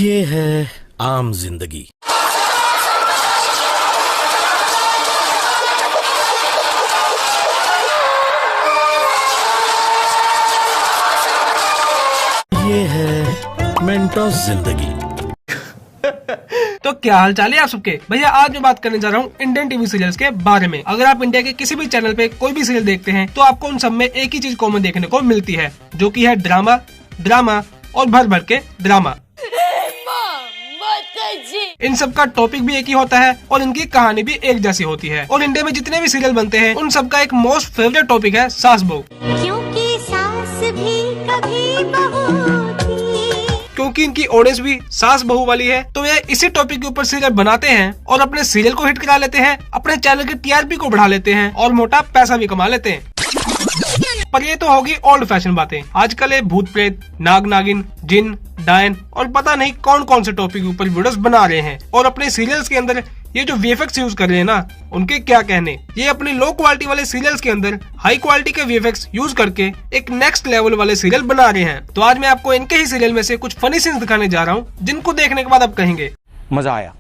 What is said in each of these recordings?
ये है आम जिंदगी। ये है मेंटोस जिंदगी। तो क्या हाल चाल है आप सबके। भैया आज मैं बात करने जा रहा हूँ इंडियन टीवी सीरियल्स के बारे में। अगर आप इंडिया के किसी भी चैनल पे कोई भी सीरियल देखते हैं तो आपको उन सब में एक ही चीज कॉमन देखने को मिलती है, जो कि है ड्रामा, ड्रामा और भर भर के ड्रामा। इन सब का टॉपिक भी एक ही होता है और इनकी कहानी भी एक जैसी होती है। और इंडिया में जितने भी सीरियल बनते हैं उन सब का एक मोस्ट फेवरेट टॉपिक है सास बहू। क्योंकि सास भी कभी बहू थी। क्योंकि इनकी ऑडियंस भी सास बहू वाली है तो ये इसी टॉपिक के ऊपर सीरियल बनाते हैं और अपने सीरियल को हिट करा लेते हैं, अपने चैनल की टीआरपी को बढ़ा लेते हैं और मोटा पैसा भी कमा लेते हैं। पर ये तो होगी ओल्ड फैशन बातें। आजकल ये भूत प्रेत, नाग नागिन, जिन, डायन और पता नहीं कौन कौन से टॉपिक के ऊपर वीडियोस बना रहे हैं। और अपने सीरियल्स के अंदर ये जो वीएफएक्स यूज कर रहे हैं ना, उनके क्या कहने। ये अपने लो क्वालिटी वाले सीरियल्स के अंदर हाई क्वालिटी के वीएफएक्स यूज करके एक नेक्स्ट लेवल वाले सीरियल बना रहे हैं। तो आज मैं आपको इनके ही सीरियल में से कुछ फनी सीन्स दिखाने जा रहा हूँ, जिनको देखने के बाद आप कहेंगे मजा आया।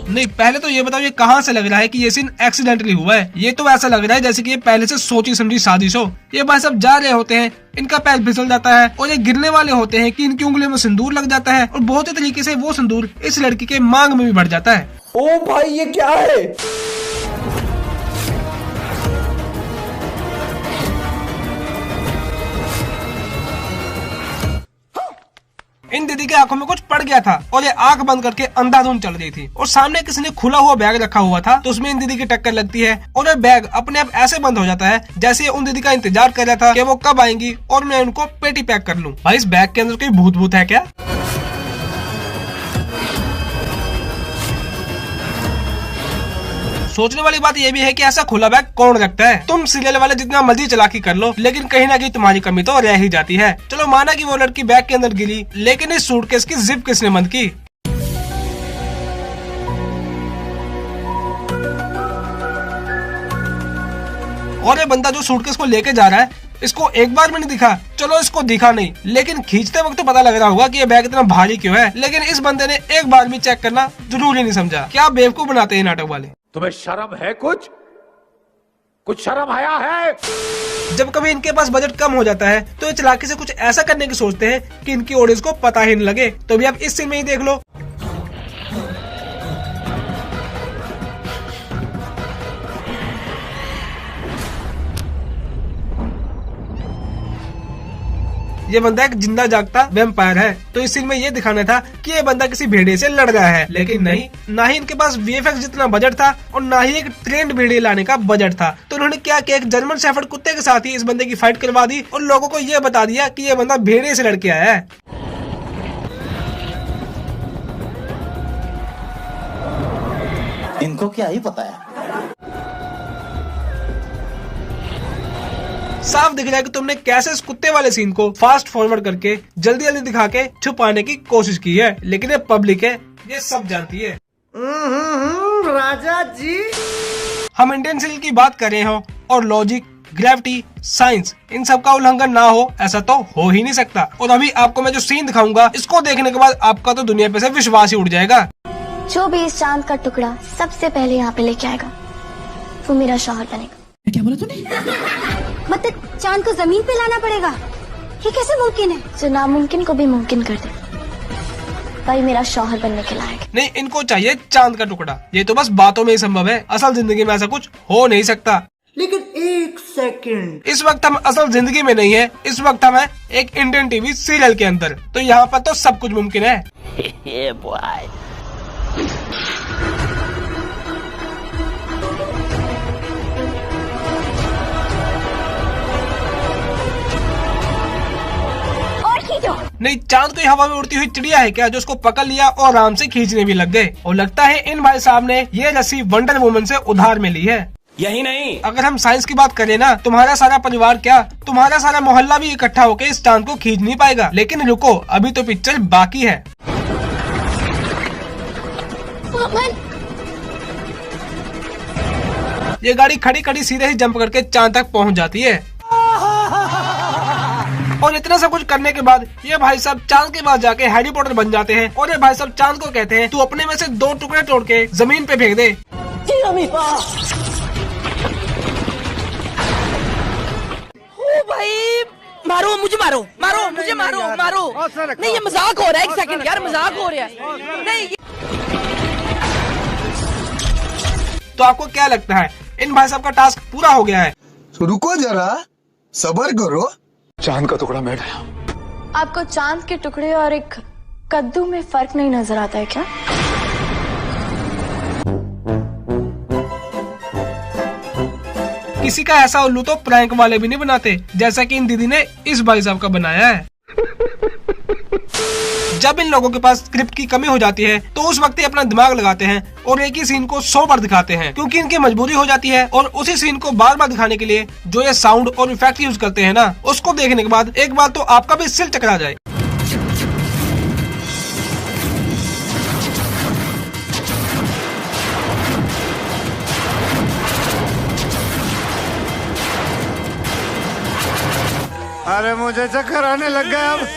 नहीं, पहले तो ये बताओ ये कहाँ से लग रहा है कि ये सीन एक्सीडेंटली हुआ है। ये तो ऐसा लग रहा है जैसे कि ये पहले से सोची समझी साजिश हो। ये भाई सब जा रहे होते हैं, इनका पैर फिसल जाता है और ये गिरने वाले होते हैं कि इनकी उंगलियों में सिंदूर लग जाता है और बहुत ही तरीके से वो सिंदूर इस लड़की के मांग में भी बढ़ जाता है। ओ भाई ये क्या है? इन दीदी के आंखों में कुछ पड़ गया था और ये आंख बंद करके अंधाधुंध चल रही थी और सामने किसी ने खुला हुआ बैग रखा हुआ था तो उसमें इन दीदी की टक्कर लगती है और ये बैग अपने आप ऐसे बंद हो जाता है जैसे ये उन दीदी का इंतजार कर रहा था कि वो कब आएंगी और मैं उनको पेटी पैक कर लूं। भाई इस बैग के अंदर कोई भूत भूत है क्या? सोचने वाली बात ये भी है कि ऐसा खुला बैग कौन रखता है। तुम सीरियल वाले जितना मर्जी चालाकी कर लो, लेकिन कहीं ना कहीं तुम्हारी कमी तो रह ही जाती है। चलो माना कि वो लड़की बैग के अंदर गिरी, लेकिन इस सूटकेस की जिप किसने बंद की? और ये बंदा जो सूटकेस को लेके जा रहा है, इसको एक बार में नहीं दिखा। चलो इसको दिखा नहीं, लेकिन खींचते वक्त तो पता लग रहा होगा कि ये बैग इतना भारी क्यों है। लेकिन इस बंदे ने एक बार भी चेक करना जरूरी नहीं समझा। क्या बेवकूफ बनाते हैं नाटक वाले। तुम्हें शर्म है? कुछ शर्म आया है? जब कभी इनके पास बजट कम हो जाता है तो ये चालाकी से कुछ ऐसा करने की सोचते हैं कि इनकी ऑडियंस को पता ही नहीं लगे। तो भी आप इस सीन में ही देख लो। ये बंदा एक जिंदा जागता वैम्पायर है, तो इस सीन में ये दिखाना था कि ये बंदा किसी भेड़िए से लड़ रहा है। लेकिन नहीं, ना ही इनके पास वीएफएक्स जितना बजट था और ना ही एक ट्रेंड भेड़िए लाने का बजट था। तो उन्होंने क्या किया, एक जर्मन शेफर्ड कुत्ते के साथ ही इस बंदे की फाइट करवा दी और लोगों को ये बता दिया कि ये बंदा भेड़िए से लड़के आया है। इनको क्या ही पता है। साफ दिख रहा है कि तुमने कैसे इस कुत्ते वाले सीन को फास्ट फॉरवर्ड करके जल्दी जल्दी दिखा के छुपाने की कोशिश की है, लेकिन ये पब्लिक है, ये सब जानती है। राजा जी, हम इंडियन सीरियल की बात कर रहे हो और लॉजिक, ग्रेविटी, साइंस इन सब का उल्लंघन ना हो ऐसा तो हो ही नहीं सकता। और अभी आपको मैं जो सीन दिखाऊंगा, इसको देखने के बाद आपका तो दुनिया पे से विश्वास ही उड़ जाएगा। जो भी इस चांद का टुकड़ा सबसे पहले यहाँ पे लेके आएगा वो मेरा शौहर बनेगा। क्या बोला तूने? मतलब चांद को जमीन पे लाना पड़ेगा? ये कैसे मुमकिन है? जो नामुमकिन को भी मुमकिन कर दे, भाई मेरा शौहर बनने के लायक। नहीं, इनको चाहिए चांद का टुकड़ा। ये तो बस बातों में ही संभव है, असल जिंदगी में ऐसा कुछ हो नहीं सकता। लेकिन एक सेकंड, इस वक्त हम असल जिंदगी में नहीं है, इस वक्त हम है एक इंडियन टीवी सीरियल के अंदर। तो यहाँ पर तो सब कुछ मुमकिन है। नहीं, चांद कोई हवा में उड़ती हुई चिड़िया है क्या जो उसको पकड़ लिया और आराम से खींचने भी लग गए। और लगता है इन भाई साहब ने ये रस्सी वंडर वुमन से उधार में ली है। यही नहीं, अगर हम साइंस की बात करें ना, तुम्हारा सारा परिवार क्या, तुम्हारा सारा मोहल्ला भी इकट्ठा होकर इस चांद को खींच नहीं पाएगा। लेकिन रुको, अभी तो पिक्चर बाकी है। ये गाड़ी खड़ी खड़ी सीधे ही जंप करके चांद तक पहुंच जाती है। और इतना सब कुछ करने के बाद ये भाई साहब चांद के पास जाके हैरी पॉटर बन जाते हैं। और ये भाई साहब चांद को कहते हैं, तू अपने में से 2 टुकड़े तोड़ के जमीन पे फेंक दे। ओ भाई, मारो मुझे, मारो मारो मुझे, मारो मारो। नहीं, ये मजाक हो रहा है। 1 सेकंड यार, मजाक हो रहा है। नहीं, तो आपको क्या लगता है, इन भाई साहब का टास्क पूरा हो गया है? रुको जरा, सब्र करो। चांद का टुकड़ा मैं गया। आपको चांद के टुकड़े और एक कद्दू में फर्क नहीं नजर आता है क्या? किसी का ऐसा उल्लू तो प्रैंक वाले भी नहीं बनाते, जैसा कि इन दीदी ने इस भाई साहब का बनाया है। जब इन लोगों के पास स्क्रिप्ट की कमी हो जाती है तो उस वक्त ही अपना दिमाग लगाते हैं और एक ही सीन को 100 बार दिखाते हैं, क्योंकि इनकी मजबूरी हो जाती है। और उसी सीन को बार बार दिखाने के लिए जो ये साउंड और इफेक्ट यूज करते हैं ना, उसको देखने के बाद एक बार तो आपका भी सिर चकरा जाए। अरे मुझे चक्कर आने लग गया अब।